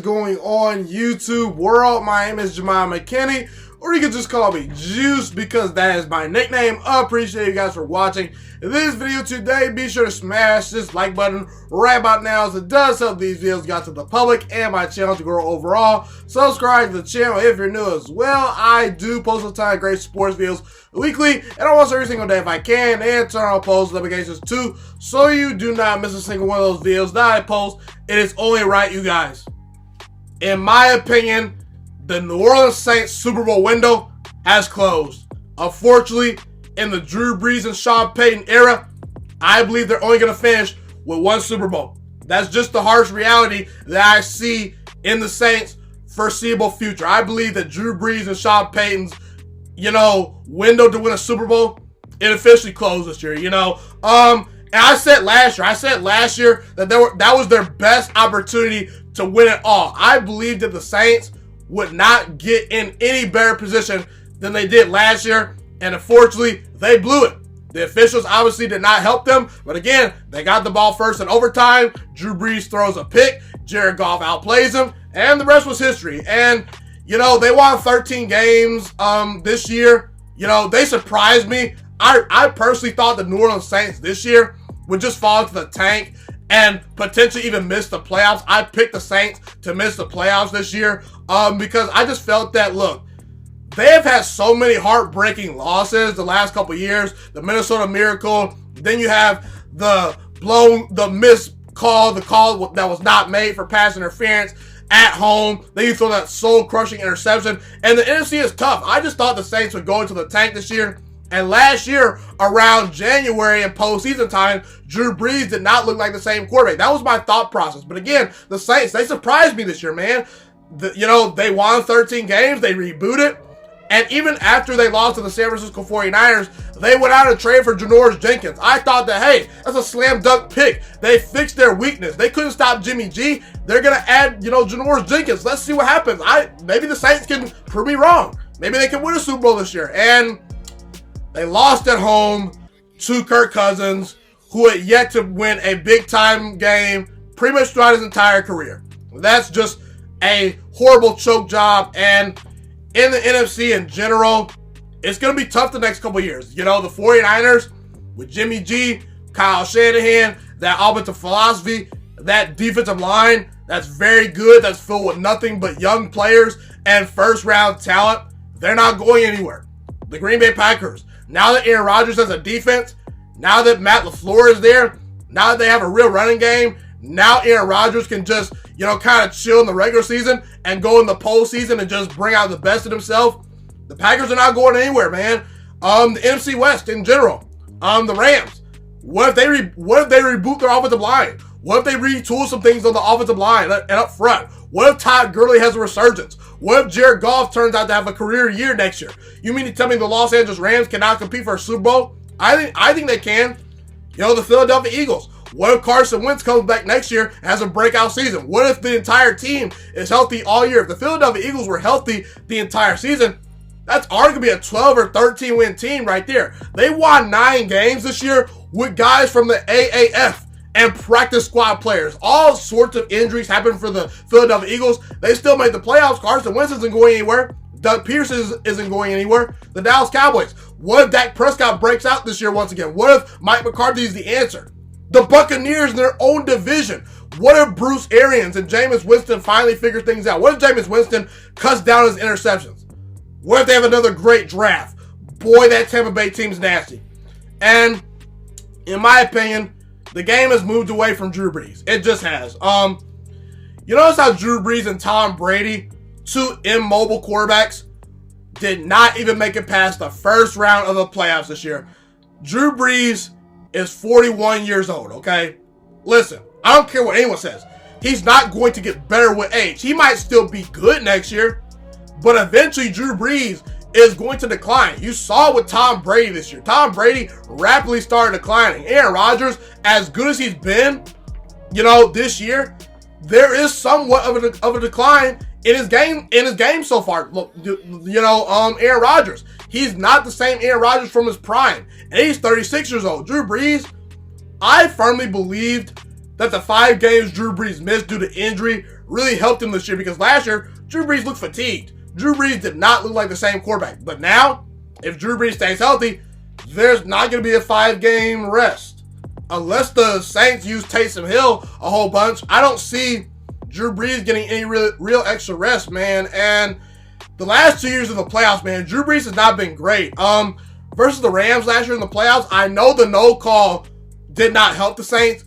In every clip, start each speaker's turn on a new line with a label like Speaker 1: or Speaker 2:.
Speaker 1: is going on, YouTube world? My name is Ghiman Mckinney, or you can just call me Juice because that is my nickname. Appreciate you guys for watching this video today. Be sure to smash this like button right about now, as it does help these videos get to the public and my channel to grow overall. Subscribe to the channel if you're new as well. I do post a ton of great sports videos weekly and almost every single day if I can, and turn on post notifications too, so you do not miss a single one of those videos that I post. It is only right, you guys. In my opinion, the New Orleans Saints Super Bowl window has closed. Unfortunately, in the Drew Brees and Sean Payton era, I believe they're only going to finish with one Super Bowl. That's just the harsh reality that I see in the Saints' foreseeable future. I believe that Drew Brees and Sean Payton's, window to win a Super Bowl, it officially closed this year, And I said last year that that was their best opportunity to win it all. I believe that the Saints would not get in any better position than they did last year, and unfortunately, they blew it. The officials obviously did not help them, but again, they got the ball first in overtime. Drew Brees throws a pick, Jared Goff outplays him, and the rest was history. And, they won 13 games this year. They surprised me. I personally thought the New Orleans Saints this year would just fall into the tank and potentially even miss the playoffs. I picked the Saints to miss the playoffs this year because I just felt that, look, they have had so many heartbreaking losses the last couple years. The Minnesota Miracle, then you have the missed call, the call that was not made for pass interference at home. Then you throw that soul-crushing interception, and the NFC is tough. I just thought the Saints would go into the tank this year. And last year, around January and postseason time, Drew Brees did not look like the same quarterback. That was my thought process. But again, the Saints, they surprised me this year, man. They won 13 games. They rebooted. And even after they lost to the San Francisco 49ers, they went out and traded for Janoris Jenkins. I thought that, hey, that's a slam dunk pick. They fixed their weakness. They couldn't stop Jimmy G. They're going to add, Janoris Jenkins. Let's see what happens. Maybe the Saints can prove me wrong. Maybe they can win a Super Bowl this year. And they lost at home to Kirk Cousins, who had yet to win a big-time game pretty much throughout his entire career. That's just a horrible choke job. And in the NFC in general, it's going to be tough the next couple years. The 49ers with Jimmy G, Kyle Shanahan, that offensive philosophy, that defensive line, that's very good. That's filled with nothing but young players and first-round talent. They're not going anywhere. The Green Bay Packers, now that Aaron Rodgers has a defense, now that Matt LaFleur is there, now that they have a real running game, now Aaron Rodgers can just, kind of chill in the regular season and go in the postseason and just bring out the best of himself. The Packers are not going anywhere, man. The NFC West in general, the Rams. What if they reboot their offensive line? What if they retool some things on the offensive line and up front? What if Todd Gurley has a resurgence? What if Jared Goff turns out to have a career year next year? You mean to tell me the Los Angeles Rams cannot compete for a Super Bowl? I think they can. The Philadelphia Eagles. What if Carson Wentz comes back next year and has a breakout season? What if the entire team is healthy all year? If the Philadelphia Eagles were healthy the entire season, that's arguably a 12 or 13 win team right there. They won 9 games this year with guys from the AAF and practice squad players. All sorts of injuries happened for the Philadelphia Eagles. They still made the playoffs. Carson Wentz isn't going anywhere. Doug Peterson isn't going anywhere. The Dallas Cowboys. What if Dak Prescott breaks out this year once again? What if Mike McCarthy is the answer? The Buccaneers in their own division. What if Bruce Arians and Jameis Winston finally figure things out? What if Jameis Winston cuts down his interceptions? What if they have another great draft? Boy, that Tampa Bay team's nasty. And in my opinion, the game has moved away from Drew Brees. It just has. You notice how Drew Brees and Tom Brady, two immobile quarterbacks, did not even make it past the first round of the playoffs this year. Drew Brees is 41 years old, okay? Listen, I don't care what anyone says. He's not going to get better with age. He might still be good next year, but eventually Drew Brees is going to decline. You saw with Tom Brady this year. Tom Brady rapidly started declining. Aaron Rodgers, as good as he's been, this year, there is somewhat of a decline in his game so far. Look, Aaron Rodgers, he's not the same Aaron Rodgers from his prime, and he's 36 years old. Drew Brees, I firmly believed that the 5 games Drew Brees missed due to injury really helped him this year because last year, Drew Brees looked fatigued. Drew Brees did not look like the same quarterback. But now, if Drew Brees stays healthy, there's not going to be a 5-game rest. Unless the Saints use Taysom Hill a whole bunch, I don't see Drew Brees getting any real extra rest, man. And the last 2 years of the playoffs, man, Drew Brees has not been great. Versus the Rams last year in the playoffs, I know the no call did not help the Saints,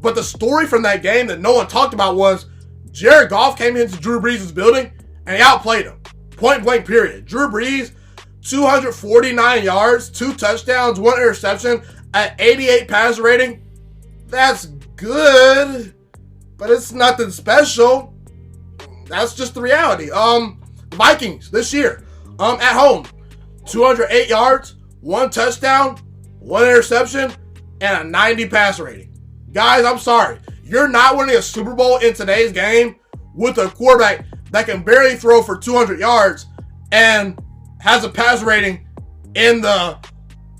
Speaker 1: but the story from that game that no one talked about was Jared Goff came into Drew Brees' building and he outplayed him. Point blank period. Drew Brees, 249 yards, 2 touchdowns, 1 interception at 88 passer rating. That's good, but it's nothing special. That's just the reality. The Vikings this year, at home, 208 yards, 1 touchdown, 1 interception, and a 90 passer rating. Guys, I'm sorry. You're not winning a Super Bowl in today's game with a quarterback that can barely throw for 200 yards and has a passer rating in the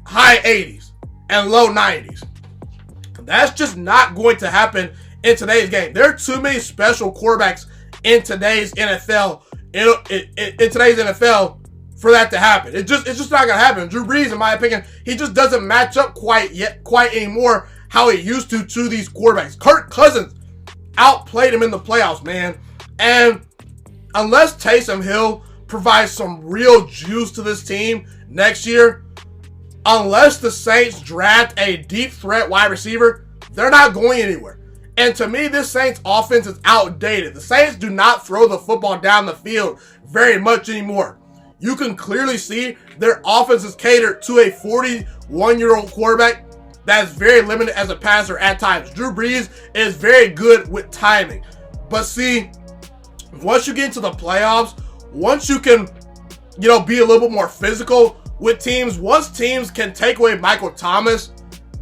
Speaker 1: high 80s and low 90s. That's just not going to happen in today's game. There are too many special quarterbacks in today's NFL. In today's NFL for that to happen. It's just not going to happen. Drew Brees, in my opinion, he just doesn't match up quite anymore how he used to these quarterbacks. Kirk Cousins outplayed him in the playoffs, man. And unless Taysom Hill provides some real juice to this team next year, unless the Saints draft a deep threat wide receiver, they're not going anywhere. And to me, this Saints offense is outdated. The Saints do not throw the football down the field very much anymore. You can clearly see their offense is catered to a 41-year-old quarterback that is very limited as a passer at times. Drew Brees is very good with timing. But see, once you get into the playoffs, once you can, be a little bit more physical with teams, once teams can take away Michael Thomas,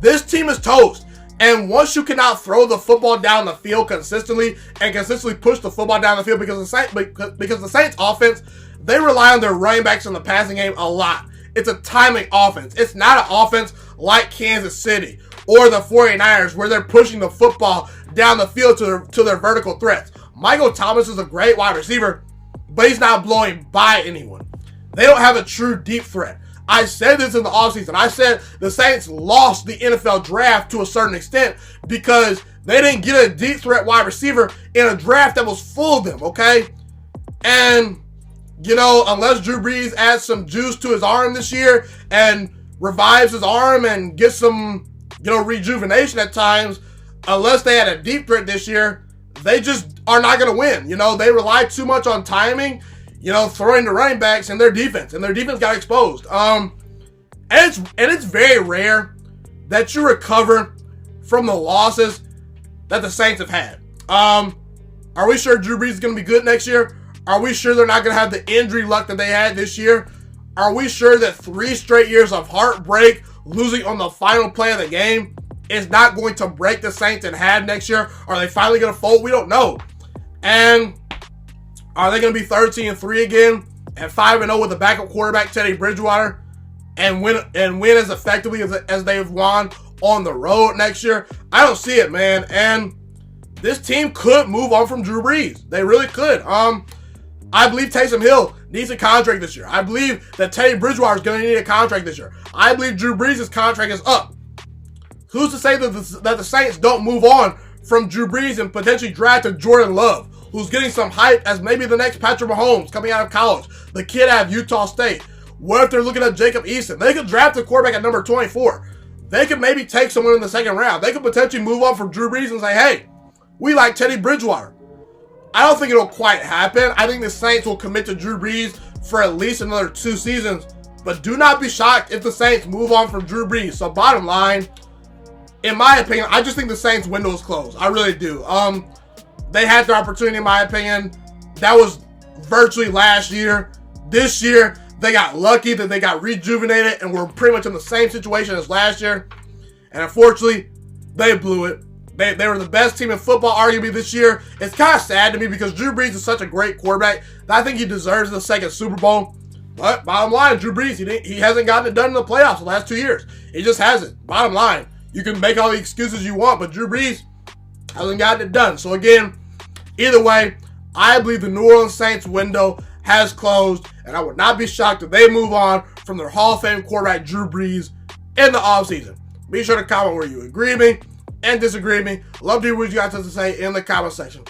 Speaker 1: this team is toast. And once you cannot throw the football down the field consistently and consistently push the football down the field because the Saints offense, they rely on their running backs in the passing game a lot. It's a timing offense. It's not an offense like Kansas City or the 49ers where they're pushing the football down the field to their vertical threats. Michael Thomas is a great wide receiver, but he's not blowing by anyone. They don't have a true deep threat. I said this in the offseason. I said the Saints lost the NFL draft to a certain extent because they didn't get a deep threat wide receiver in a draft that was full of them, okay? And, unless Drew Brees adds some juice to his arm this year and revives his arm and gets some, rejuvenation at times, unless they had a deep threat this year, they just are not going to win. They rely too much on timing, throwing the running backs and their defense got exposed. And it's very rare that you recover from the losses that the Saints have had. Are we sure Drew Brees is going to be good next year? Are we sure they're not going to have the injury luck that they had this year? Are we sure that 3 straight years of heartbreak, losing on the final play of the game, is not going to break the Saints in half next year? Are they finally going to fold? We don't know. And are they going to be 13-3 again and 5-0 with a backup quarterback, Teddy Bridgewater, and win as effectively as they've won on the road next year? I don't see it, man. And this team could move on from Drew Brees. They really could. I believe Taysom Hill needs a contract this year. I believe that Teddy Bridgewater is going to need a contract this year. I believe Drew Brees' contract is up. Who's to say that the Saints don't move on from Drew Brees and potentially draft a Jordan Love, who's getting some hype as maybe the next Patrick Mahomes coming out of college, the kid out of Utah State? What if they're looking at Jacob Eason? They could draft a quarterback at number 24. They could maybe take someone in the second round. They could potentially move on from Drew Brees and say, hey, we like Teddy Bridgewater. I don't think it'll quite happen. I think the Saints will commit to Drew Brees for at least another 2 seasons. But do not be shocked if the Saints move on from Drew Brees. So bottom line, in my opinion, I just think the Saints' window is closed. I really do. They had their opportunity, in my opinion. That was virtually last year. This year, they got lucky that they got rejuvenated and were pretty much in the same situation as last year. And unfortunately, they blew it. They were the best team in football, arguably, this year. It's kind of sad to me because Drew Brees is such a great quarterback that I think he deserves the second Super Bowl. But bottom line, Drew Brees, he hasn't gotten it done in the playoffs the last 2 years. He just hasn't. Bottom line, you can make all the excuses you want, but Drew Brees hasn't gotten it done. So again, Either way, I believe the New Orleans Saints window has closed, and I would not be shocked if they move on from their Hall of Fame quarterback Drew Brees in the offseason. Be sure to comment where you agree with me and disagree with me. Love to hear what you guys have to say in the comment section.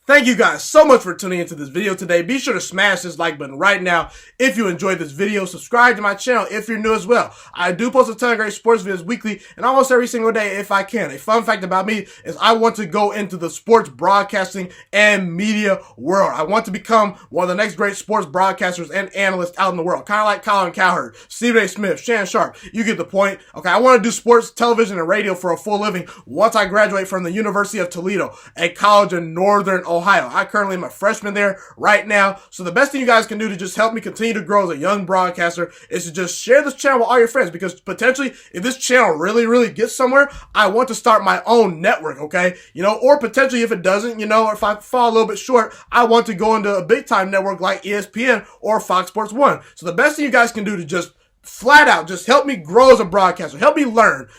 Speaker 1: Thank you guys so much for tuning into this video today. Be sure to smash this like button right now if you enjoyed this video. Subscribe to my channel if you're new as well. I do post a ton of great sports videos weekly and almost every single day if I can. A fun fact about me is I want to go into the sports broadcasting and media world. I want to become one of the next great sports broadcasters and analysts out in the world. Kind of like Colin Cowherd, Stephen A. Smith, Shannon Sharp. You get the point. Okay, I want to do sports, television, and radio for a full living once I graduate from the University of Toledo, a college in Northern Ohio. I currently am a freshman there right now. So the best thing you guys can do to just help me continue to grow as a young broadcaster is to just share this channel with all your friends, because potentially if this channel really gets somewhere, I want to start my own network, okay? Or potentially if it doesn't, or if I fall a little bit short, I want to go into a big time network like ESPN or Fox Sports 1. So the best thing you guys can do to just flat out just help me grow as a broadcaster, help me learn,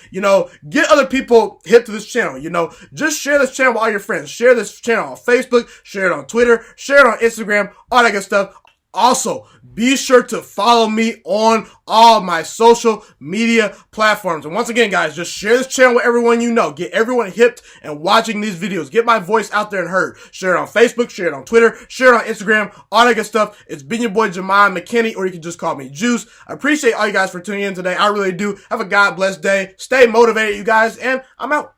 Speaker 1: get other people hip to this channel, just share this channel with all your friends, share this channel on Facebook, share it on Twitter, share it on Instagram, all that good stuff. Also, be sure to follow me on all my social media platforms. And once again, guys, just share this channel with everyone you know. Get everyone hipped and watching these videos. Get my voice out there and heard. Share it on Facebook, share it on Twitter, share it on Instagram, all that good stuff. It's been your boy, Ghiman Mckinney, or you can just call me Juice. I appreciate all you guys for tuning in today. I really do. Have a God blessed day. Stay motivated, you guys, and I'm out.